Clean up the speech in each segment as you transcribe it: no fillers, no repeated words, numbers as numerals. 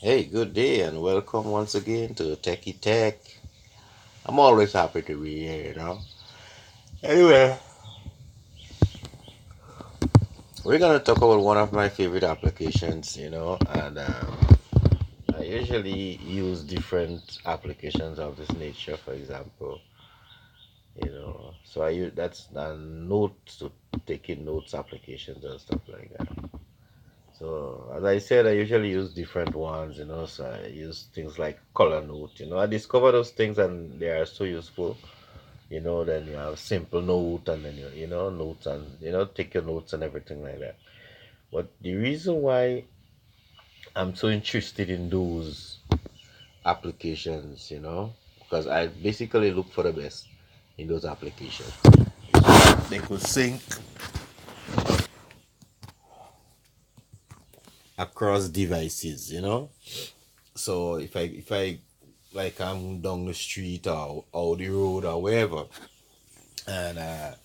Hey, good day and welcome once again to Techie Tech. I'm always happy to be here. Anyway, we're gonna talk about one of my favorite applications, and I usually use different applications of this nature. For example, so I use that's a notes to taking notes applications and stuff like that. So as I said, I usually use different ones. So I use things like Color Note. I discover those things and they are so useful. Then you have simple note and then notes and take your notes and everything like that. But the reason why I'm so interested in those applications, because I basically look for the best in those applications. They could sync across devices. So if I like I'm down the street or the road or wherever, and I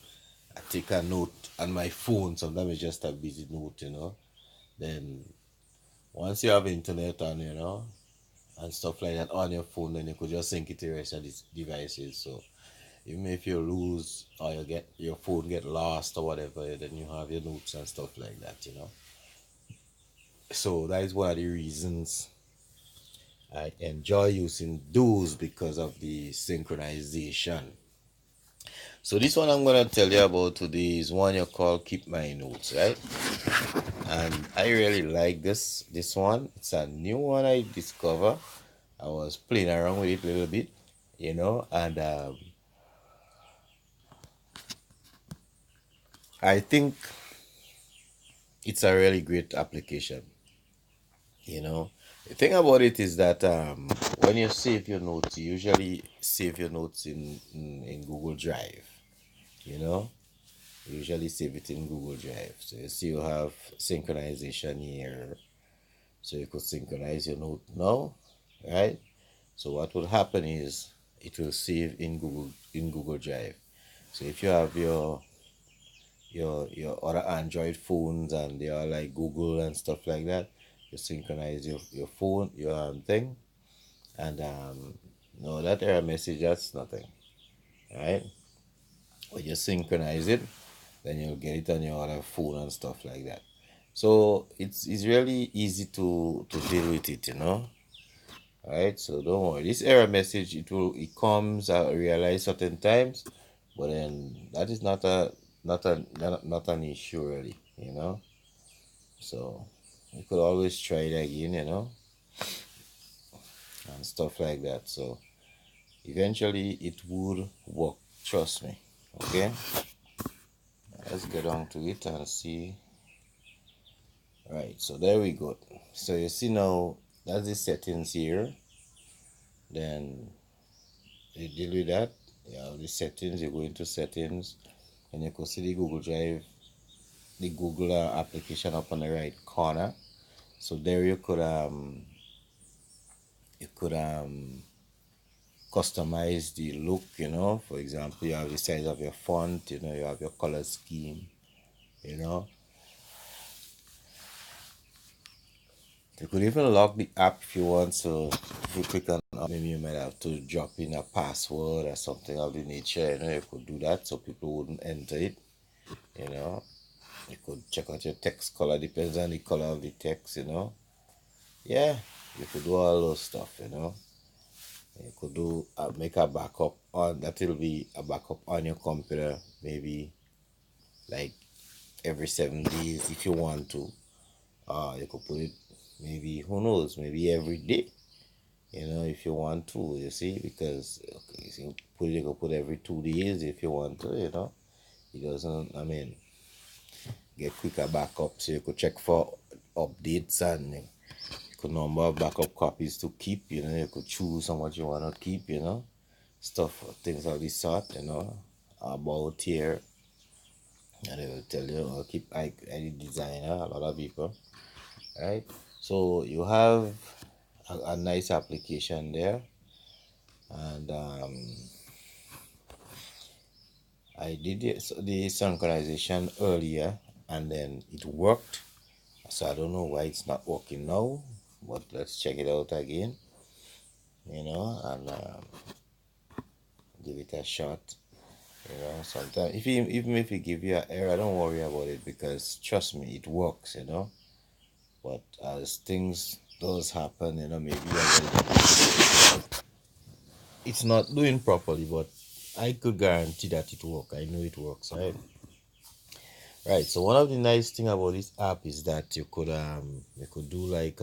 take a note on my phone. Sometimes it's just a busy note. Then once you have internet and stuff like that on your phone, then you could just sync it to the rest of these devices. So even if you lose or you get your phone get lost or whatever, then you have your notes and stuff like that. So that is one of the reasons I enjoy using those because of the synchronization. So this one I'm gonna tell you about today is one you call Keep My Notes, right? And I really like this one. It's a new one I discover. I was playing around with it a little bit, and I think it's a really great application. The thing about it is that when you save your notes, you usually save your notes in Google Drive. You know, you usually save it in Google Drive. So you see, you have synchronization here, so you could synchronize your note now, right? So what will happen is it will save in Google Drive. So if you have your other Android phones and they are like Google and stuff like that, you synchronize your phone, your thing, and no, that error message, that's nothing, right? When you synchronize it, then you'll get it on your other phone and stuff like that. So it's really easy to deal with it. Right, so don't worry. This error message, it comes, I realize certain times, but then that is not an issue really. So you could always try it again, and stuff like that. So eventually it would work. Trust me. Okay, let's get on to it and see. Right, so there we go. So you see now that's the settings here. Then you deal with that. You have the settings, you go into settings, and you can see the Google Drive, the Google application up on the right corner. So there you could customize the look. For example, you have the size of your font, you have your color scheme, you know. You could even lock the app if you want. So if you click on maybe you might have to drop in a password or something of the nature, you could do that so people wouldn't enter it, you know. You could check out your text color, depends on the color of the text. Yeah, you could do all those stuff. You could do make a backup on that will be a backup on your computer, maybe like every 7 days if you want to. You could put it maybe who knows, maybe every day, if you want to, you see, because okay, so you could put every 2 days if you want to. It doesn't, I mean, get quicker backup so you could check for updates and you could number of backup copies to keep, you could choose how much you want to keep, stuff, things of this sort, about here. And they will tell you, keep any designer, a lot of people, right? So you have a nice application there, and I did the synchronization earlier, and then it worked. So I don't know why it's not working now, but let's check it out again, and give it a shot. Sometimes even if it give you an error, don't worry about it, because trust me, it works. But as things does happen, maybe it's not doing properly, but I could guarantee that it works. I know it works, right? Right. So one of the nice thing about this app is that you could do like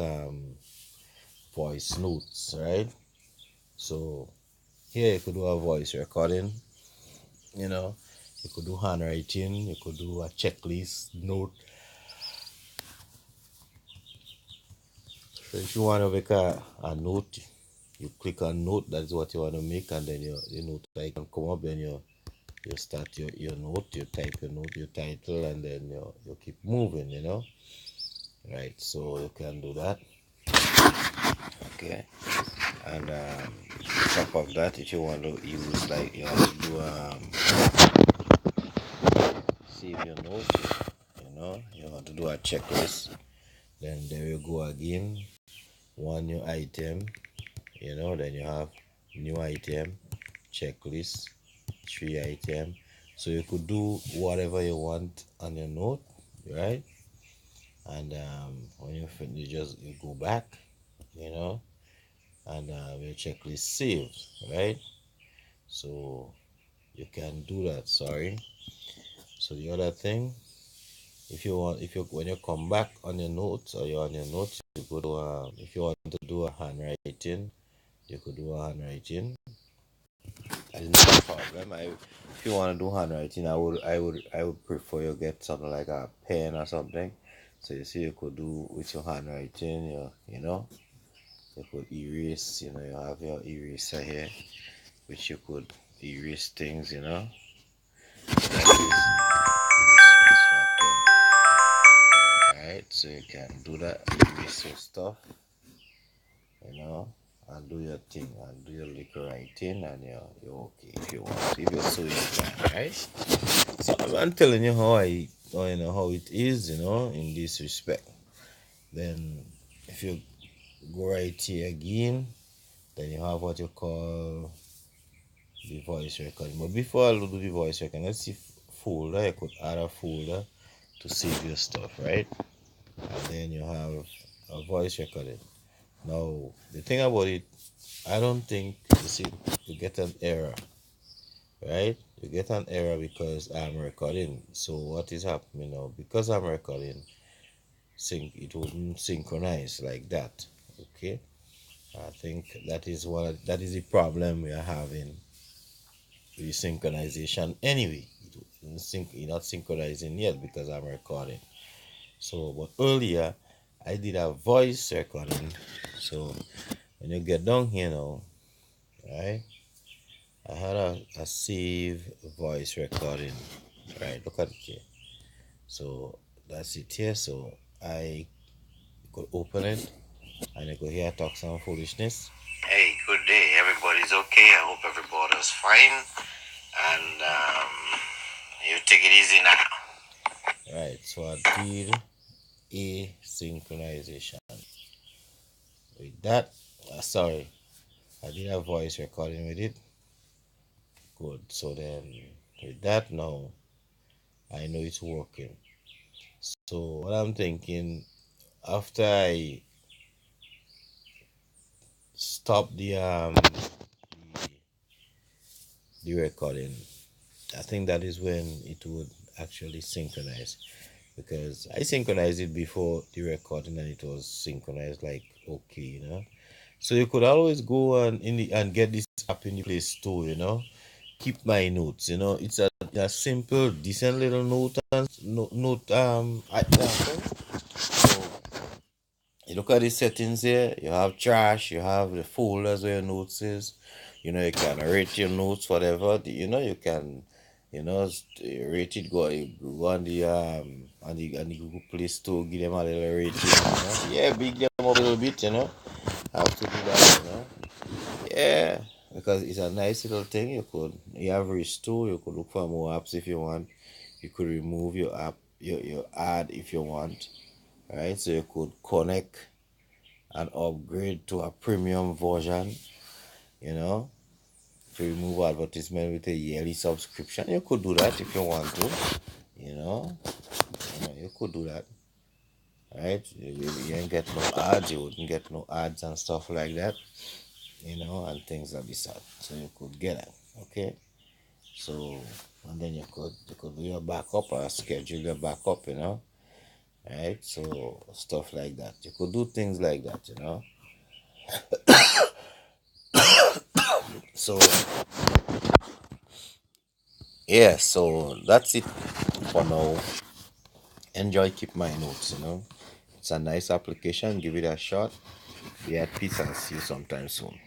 voice notes, right? So here you could do a voice recording, you know, you could do handwriting, you could do a checklist note. So if you want to make a note, you click on note, that's what you want to make, and then your note icon come up, then you start your note, you type your note, your title, and then you keep moving. Right, so you can do that. Okay. And top of that, if you want to use, like, you want to do save your notes, you want to do a checklist, then there you go again. One new item, then you have new item, checklist, three item. So you could do whatever you want on your note, right? And when you finish, you go back, you know and your checklist saved, right? So you can do that. Sorry. So the other thing, if you when you come back on your notes, or you're on your notes, you go to if you want to do a handwriting, you could do a handwriting. That is not a problem. If you want to do handwriting, I would prefer you get something like a pen or something. So you see, you could do with your handwriting. You could erase. You have your eraser here, which you could erase things. Alright, so you can do that, erase your stuff, and do your thing, and do your liquor writing, and you're okay if you want, if you're so inclined, right? So I'm telling you how it is, in this respect. Then if you go right here again, then you have what you call the voice recording. But before I do the voice recording, let's see folder. You could add a folder to save your stuff, right? And then you have a voice recording. Now, the thing about it, I don't think you get an error, right? You get an error because I'm recording. So what is happening now? Because I'm recording, it wouldn't synchronize like that. Okay, I think that is the problem we are having with synchronization. Anyway, you're not synchronizing yet because I'm recording. So, but earlier I did a voice recording. So when you get down here now, right? I had a save voice recording. Right, look at it here. So that's it here. So I could open it, and you could hear I talk some foolishness. Hey, good day. Everybody's okay. I hope everybody's fine. And you take it easy now. Right, so I did a synchronization. With that, sorry, I did a voice recording with it. Good. So then, with that now, I know it's working. So what I'm thinking, after I stop the recording, I think that is when it would actually synchronize, because I synchronized it before the recording and it was synchronized like okay. So you could always go and get this app in the Play Store. Keep my notes. It's a simple, decent little note thing. So you look at the settings here, you have trash, you have the folders where your notes is. You can rate your notes, whatever. You can, rate it, go on the Google Play Store, give them a little rating. Yeah, big them up a little bit, have to do that. Yeah, because it's a nice little thing. You have restore, you could look for more apps if you want. You could remove your app, your ad if you want. Right? So you could connect and upgrade to a premium version, you know, to remove advertisement with a yearly subscription. You could do that if you want to, you know, you could do that, right? You ain't get no ads, you wouldn't get no ads and stuff like that, and things like this. So you could get it, okay? So, and then you could do your backup or schedule your backup, right? So stuff like that. You could do things like that. So yeah, so that's it for now. Enjoy, keep my notes. It's a nice application. Give it a shot. Be at peace and see you sometime soon.